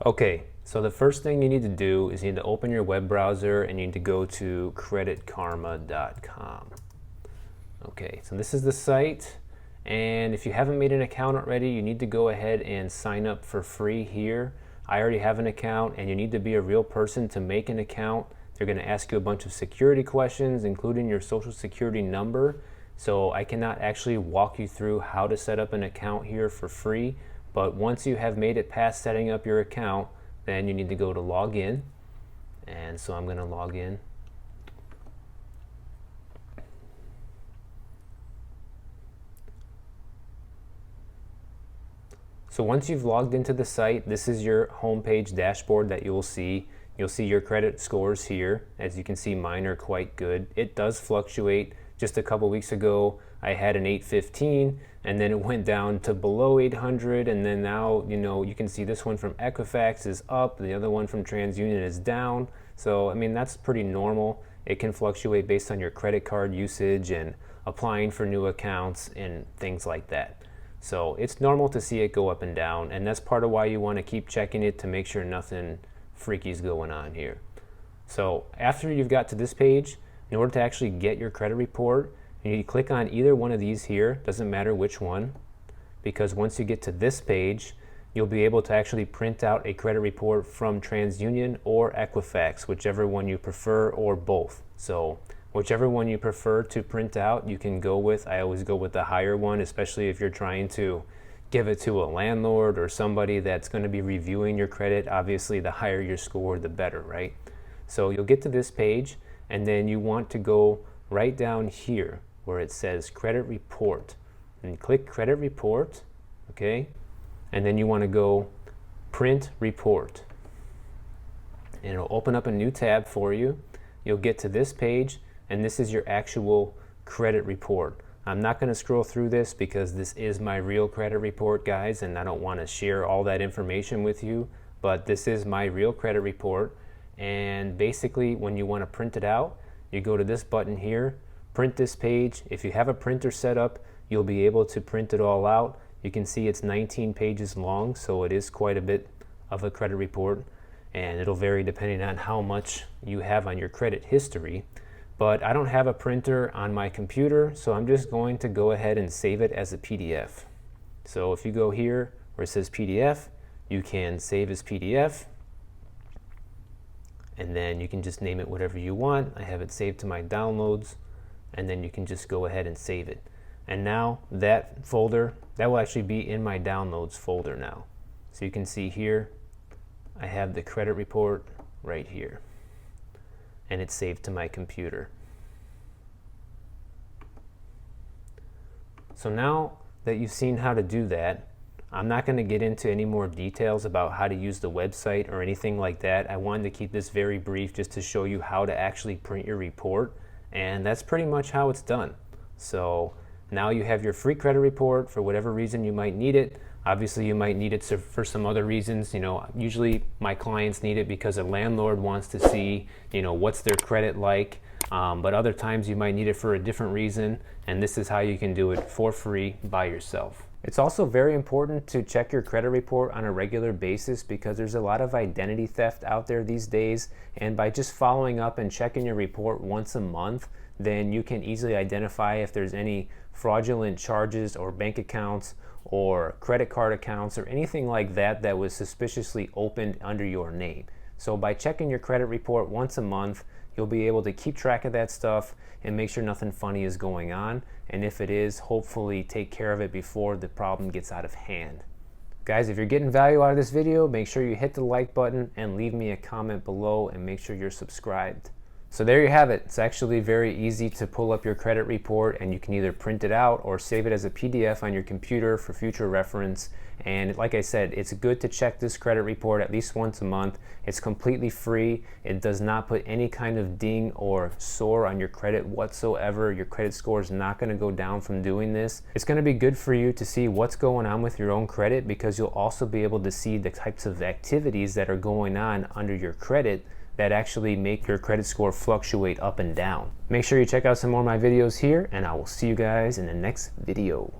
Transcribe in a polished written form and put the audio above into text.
Okay, so the first thing you need to do is you need to open your web browser and you need to go to creditkarma.com. Okay, so this is the site, and if you haven't made an account already, you need to go ahead and sign up for free here. I already have an account, and you need to be a real person to make an account. They're going to ask you a bunch of security questions, including your social security number. So I cannot actually walk you through how to set up an account here for free. But once you have made it past setting up your account, then you need to go to log in. And so I'm going to log in. So once you've logged into the site, this is your homepage dashboard that you'll see. You'll see your credit scores here. As you can see, mine are quite good. It does fluctuate. Just a couple weeks ago, I had an 815, and then it went down to below 800, and then now, you can see this one from Equifax is up, the other one from TransUnion is down. So, I mean, that's pretty normal. It can fluctuate based on your credit card usage and applying for new accounts and things like that. So it's normal to see it go up and down, and that's part of why you want to keep checking it to make sure nothing freaky is going on here. So after you've got to this page, in order to actually get your credit report, you need to click on either one of these here, doesn't matter which one, because once you get to this page, you'll be able to actually print out a credit report from TransUnion or Equifax, whichever one you prefer, or both. So whichever one you prefer to print out, you can go with. I always go with the higher one, especially if you're trying to give it to a landlord or somebody that's going to be reviewing your credit. Obviously, the higher your score, the better, right? So you'll get to this page, and then you want to go right down here where it says credit report, and click credit report, okay? And then you want to go print report, and it'll open up a new tab for you. You'll get to this page, and this is your actual credit report. I'm not going to scroll through this because this is my real credit report, guys, and I don't want to share all that information with you, but this is my real credit report. And basically, when you want to print it out, you go to this button here, print this page. If you have a printer set up, you'll be able to print it all out. You can see it's 19 pages long, so it is quite a bit of a credit report, and it'll vary depending on how much you have on your credit history. But I don't have a printer on my computer, so I'm just going to go ahead and save it as a PDF. So if you go here where it says PDF, you can save as PDF, and then you can just name it whatever you want. I have it saved to my downloads, and then you can just go ahead and save it. And now that folder, that will actually be in my downloads folder now. So you can see here, I have the credit report right here, and it's saved to my computer. So now that you've seen how to do that, I'm not going to get into any more details about how to use the website or anything like that. I wanted to keep this very brief just to show you how to actually print your report, and that's pretty much how it's done. So now you have your free credit report for whatever reason you might need it. Obviously, you might need it for some other reasons. Usually my clients need it because a landlord wants to see, what's their credit like. But other times you might need it for a different reason, and this is how you can do it for free by yourself. It's also very important to check your credit report on a regular basis because there's a lot of identity theft out there these days, and by just following up and checking your report once a month, then you can easily identify if there's any fraudulent charges or bank accounts or credit card accounts or anything like that that was suspiciously opened under your name. So by checking your credit report once a month, you'll be able to keep track of that stuff and make sure nothing funny is going on. And if it is, hopefully take care of it before the problem gets out of hand. Guys, if you're getting value out of this video, make sure you hit the like button and leave me a comment below, and make sure you're subscribed. So there you have it. It's actually very easy to pull up your credit report, and you can either print it out or save it as a PDF on your computer for future reference. And like I said, it's good to check this credit report at least once a month. It's completely free. It does not put any kind of ding or sore on your credit whatsoever. Your credit score is not going to go down from doing this. It's going to be good for you to see what's going on with your own credit, because you'll also be able to see the types of activities that are going on under your credit that actually make your credit score fluctuate up and down. Make sure you check out some more of my videos here, and I will see you guys in the next video.